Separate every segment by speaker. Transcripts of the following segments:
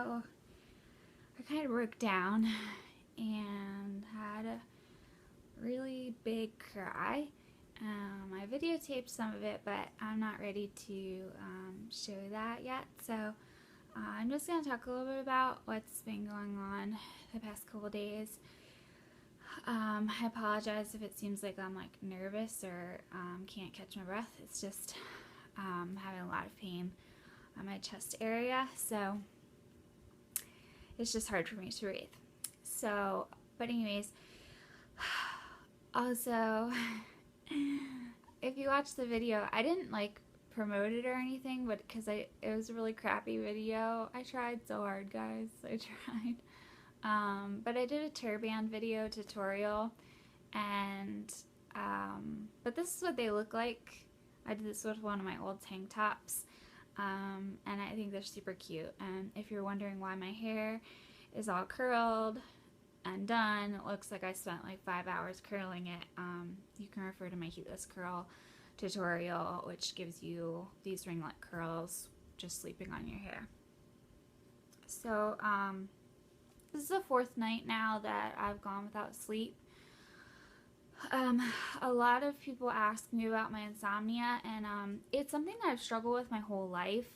Speaker 1: I kind of broke down and had a really big cry. I videotaped some of it, but I'm not ready to show that yet. So I'm just going to talk a little bit about what's been going on the past couple days. I apologize if it seems like I'm like nervous or can't catch my breath. It's just having a lot of pain on my chest area, so it's just hard for me to breathe. So, but anyways, also, if you watch the video, I didn't like promote it or anything, but because it was a really crappy video. I tried so hard, guys. I tried. But I did a turban video tutorial, and but this is what they look like. I did this with one of my old tank tops, and I think they're super cute. And if you're wondering why my hair is all curled and done, it looks like I spent like 5 hours curling it. You can refer to my Heatless Curl tutorial, which gives you these ringlet curls just sleeping on your hair. So this is the 4th night now that I've gone without sleep. A lot of people ask me about my insomnia, and it's something that I've struggled with my whole life.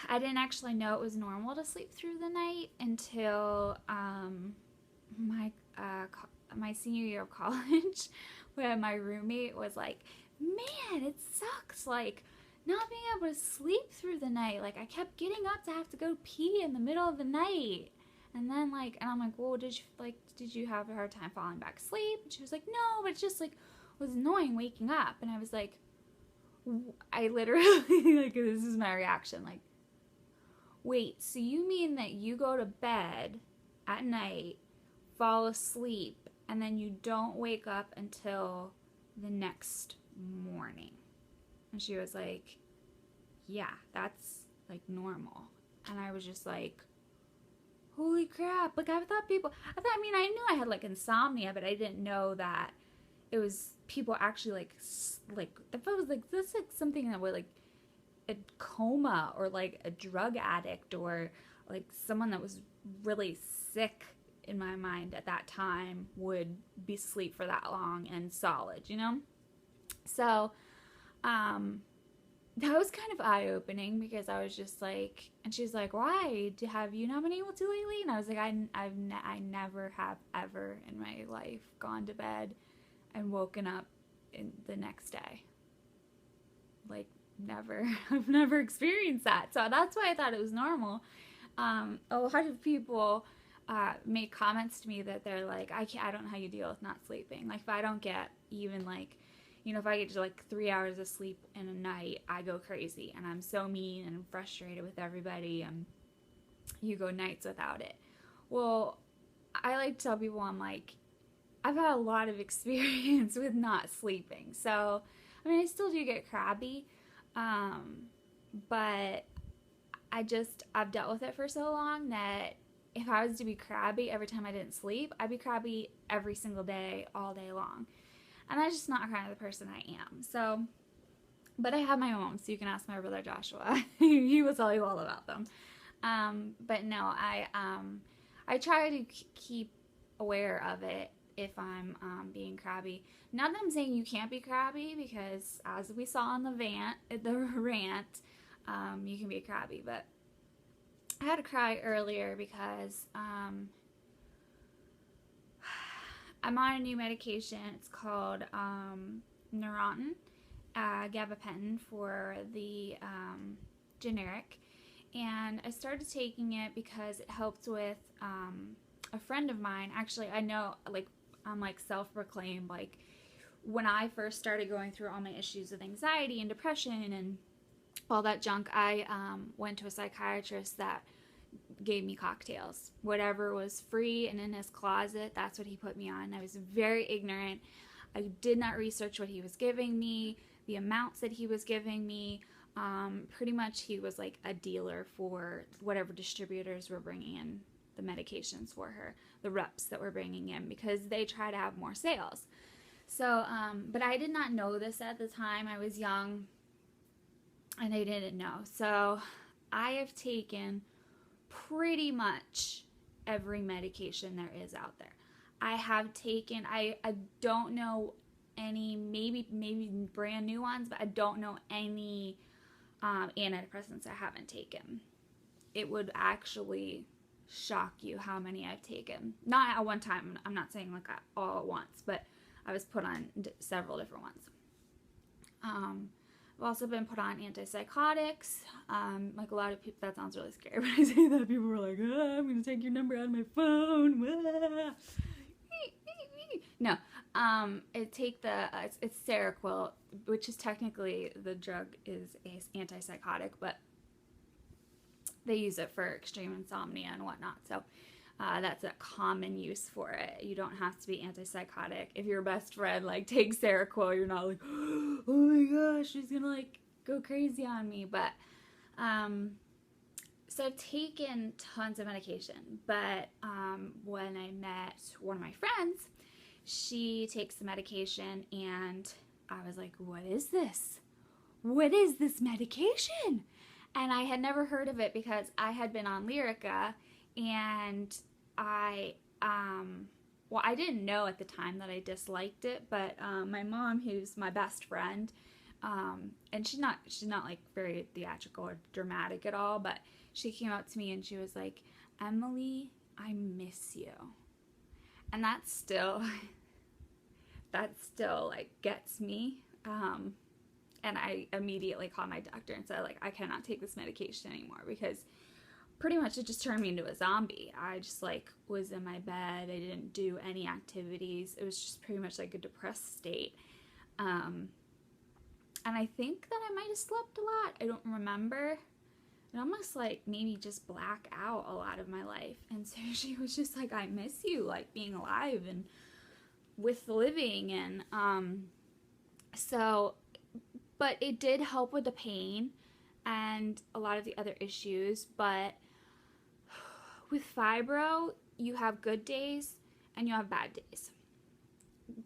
Speaker 1: I didn't actually know it was normal to sleep through the night until my senior year of college, where my roommate was like, "Man, it sucks, like, not being able to sleep through the night. Like, I kept getting up to have to go pee in the middle of the night." And then, like, and I'm like, "Well, did you have a hard time falling back asleep?" And she was like, "No, but it's just, like, was annoying waking up." And I was like, I literally, like, this is my reaction, like, wait, so you mean that you go to bed at night, fall asleep, and then you don't wake up until the next morning? And she was like, "Yeah, that's, like, normal." And I was just like, holy crap. Like, I mean, I knew I had, like, insomnia, but I didn't know that it was people actually, like, if it was, like, this is, like, something that would, like, a coma or, like, a drug addict or, like, someone that was really sick in my mind at that time would be asleep for that long and solid, you know? So, that was kind of eye-opening, because I was just like, and she's like, "Why? Have you not been able to lately?" And I was like, I never have ever in my life gone to bed and woken up in the next day. Like, never. I've never experienced that. So that's why I thought it was normal. A lot of people make comments to me that they're like, I don't know how you deal with not sleeping. Like, if I don't get even, like, you know, if I get to, like, 3 hours of sleep in a night, I go crazy, and I'm so mean and frustrated with everybody, and you go nights without it. Well, I like to tell people, I'm like, I've had a lot of experience with not sleeping. So, I mean, I still do get crabby, but I've dealt with it for so long that if I was to be crabby every time I didn't sleep, I'd be crabby every single day, all day long. And that's just not kind of the person I am. So, but I have my own, so you can ask my brother Joshua. He will tell you all about them. But no, I try to keep aware of it if I'm being crabby. Not that I'm saying you can't be crabby, because as we saw in the rant, you can be crabby. But I had to cry earlier because I'm on a new medication. It's called Neurontin, gabapentin for the generic. And I started taking it because it helped with a friend of mine. Actually, I know, like, I'm, like, self-proclaimed, like, when I first started going through all my issues with anxiety and depression and all that junk, I went to a psychiatrist that gave me cocktails. Whatever was free and in his closet, that's what he put me on. I was very ignorant. I did not research what he was giving me, the amounts that he was giving me. Pretty much he was like a dealer for whatever distributors were bringing in the medications for her, the reps that were bringing in, because they try to have more sales. So, but I did not know this at the time. I was young and I didn't know. So I have taken pretty much every medication there is out there. I have taken, I don't know any, maybe brand new ones, but I don't know any antidepressants I haven't taken. It would actually shock you how many I've taken. Not at one time. I'm not saying like all at once, but I was put on several different ones. I've also been put on antipsychotics. Like a lot of people, that sounds really scary when I say that. People were like, oh, I'm going to take your number out of my phone. No, it's Seroquel, which is technically, the drug is an antipsychotic, but they use it for extreme insomnia and whatnot. So that's a common use for it. You don't have to be antipsychotic. If your best friend like takes Seroquel, you're not like, oh my gosh, she's gonna like go crazy on me. But so I've taken tons of medication. But when I met one of my friends, she takes the medication, and I was like, what is this? What is this medication? And I had never heard of it because I had been on Lyrica, and I didn't know at the time that I disliked it, but my mom, who's my best friend, and she's not like very theatrical or dramatic at all, but she came up to me and she was like, Emily, I miss you. And that still like gets me. And I immediately called my doctor and said, like, I cannot take this medication anymore, because pretty much it just turned me into a zombie. I just like was in my bed. I didn't do any activities. It was just pretty much like a depressed state. And I think that I might have slept a lot. I don't remember. It almost like maybe just black out a lot of my life. And so she was just like, I miss you, like being alive and with living. And but it did help with the pain and a lot of the other issues. But with fibro, you have good days and you have bad days.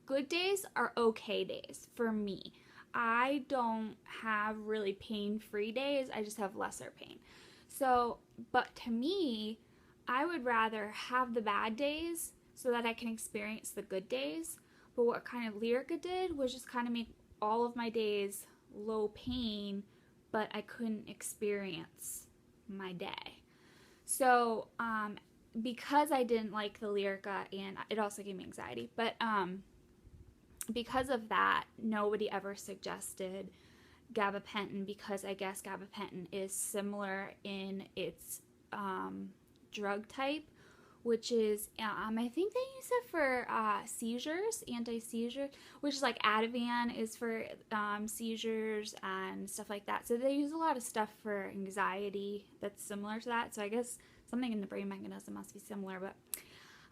Speaker 1: Good days are okay days for me. I don't have really pain-free days. I just have lesser pain. So, but to me, I would rather have the bad days so that I can experience the good days. But what kind of Lyrica did was just kind of make all of my days low pain, but I couldn't experience my day. So, because I didn't like the Lyrica, and it also gave me anxiety, but because of that, nobody ever suggested gabapentin, because I guess gabapentin is similar in its drug type, which is, I think they use it for seizures, anti-seizure, which is like Ativan is for seizures and stuff like that. So they use a lot of stuff for anxiety that's similar to that. So I guess something in the brain mechanism must be similar, but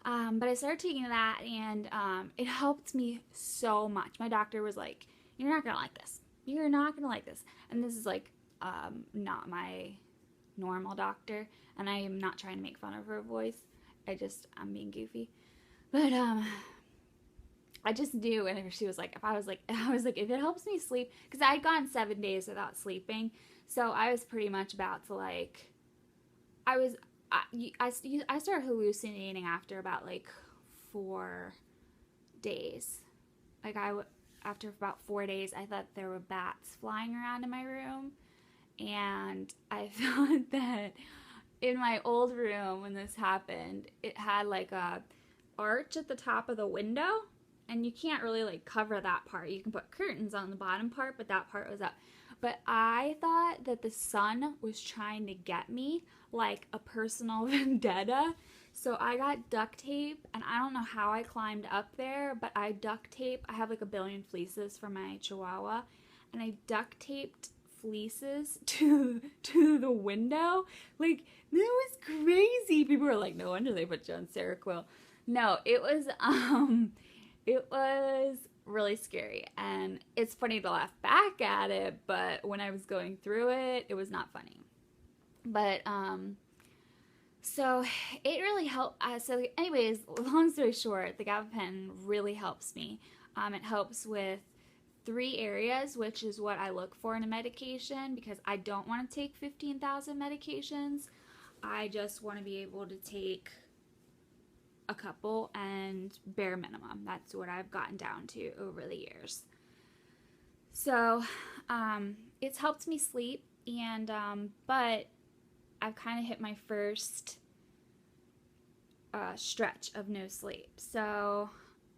Speaker 1: I started taking that, and it helped me so much. My doctor was like, you're not going to like this. You're not going to like this. And this is like not my normal doctor, and I am not trying to make fun of her voice. I'm being goofy. But I just knew, and she was like, I was like, if it helps me sleep, because I had gone 7 days without sleeping, so I was pretty much about to like, I started hallucinating after about like 4 days. Like after about 4 days, I thought there were bats flying around in my room, and I thought that in my old room when this happened, it had like a arch at the top of the window, and you can't really like cover that part. You can put curtains on the bottom part, but that part was up. But I thought that the sun was trying to get me, like a personal vendetta. So I got duct tape, and I don't know how I climbed up there, but I have like a billion fleeces for my chihuahua, and I duct taped fleeces to the window. Like, that was crazy. People were like, no wonder they put you on Seroquel. No, it was really scary, and it's funny to laugh back at it, but when I was going through it, it was not funny. But so it really helped. So anyways, long story short, the gabapentin really helps me. It helps with 3 areas, which is what I look for in a medication, because I don't want to take 15,000 medications. I just want to be able to take a couple and bare minimum. That's what I've gotten down to over the years. So it's helped me sleep, and but I've kind of hit my first stretch of no sleep. So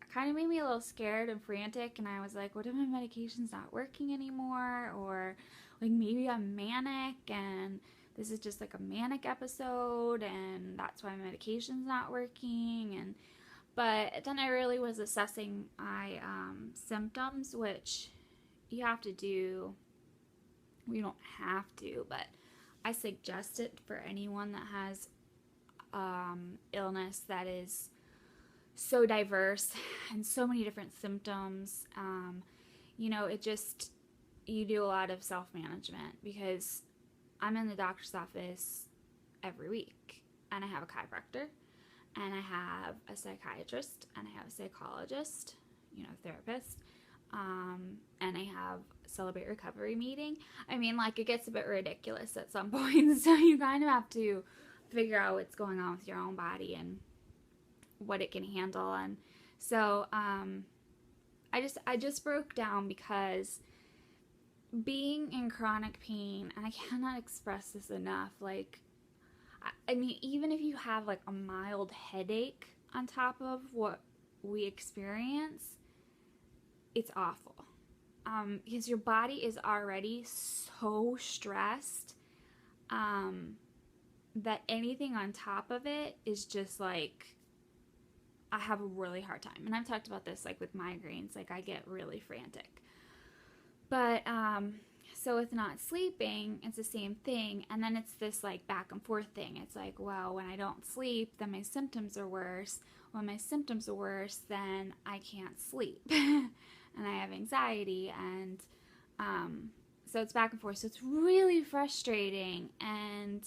Speaker 1: it kind of made me a little scared and frantic, and I was like, what if my medication's not working anymore? Or like maybe I'm manic and this is just like a manic episode and that's why my medication's not working. But then I really was assessing my symptoms, which you have to do. We don't have to, but I suggest it for anyone that has illness that is so diverse and so many different symptoms. You know, you do a lot of self-management, because I'm in the doctor's office every week, and I have a chiropractor, and I have a psychiatrist, and I have a psychologist, therapist, and I have a Celebrate Recovery meeting. I mean, like, it gets a bit ridiculous at some point, so you kind of have to figure out what's going on with your own body and what it can handle. And so I just broke down, because being in chronic pain, and I cannot express this enough, like, I mean, even if you have like a mild headache on top of what we experience, it's awful, because your body is already so stressed that anything on top of it is just like, I have a really hard time. And I've talked about this, like, with migraines, like, I get really frantic. But so with not sleeping, it's the same thing. And then it's this like back and forth thing. It's like, well, when I don't sleep, then my symptoms are worse. When my symptoms are worse, then I can't sleep. And I have anxiety. And so it's back and forth. So it's really frustrating. And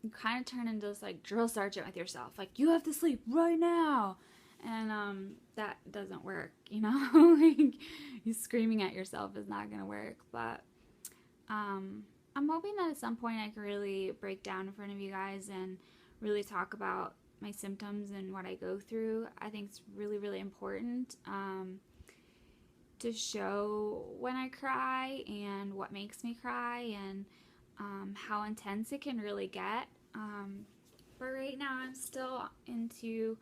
Speaker 1: you kind of turn into this like drill sergeant with yourself. Like, you have to sleep right now. And that doesn't work, like, you screaming at yourself is not going to work. But I'm hoping that at some point I can really break down in front of you guys and really talk about my symptoms and what I go through. I think it's really, really important to show when I cry and what makes me cry, and how intense it can really get. But right now I'm still into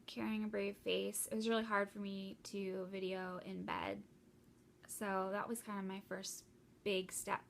Speaker 1: carrying a brave face. It was really hard for me to video in bed, so that was kind of my first big step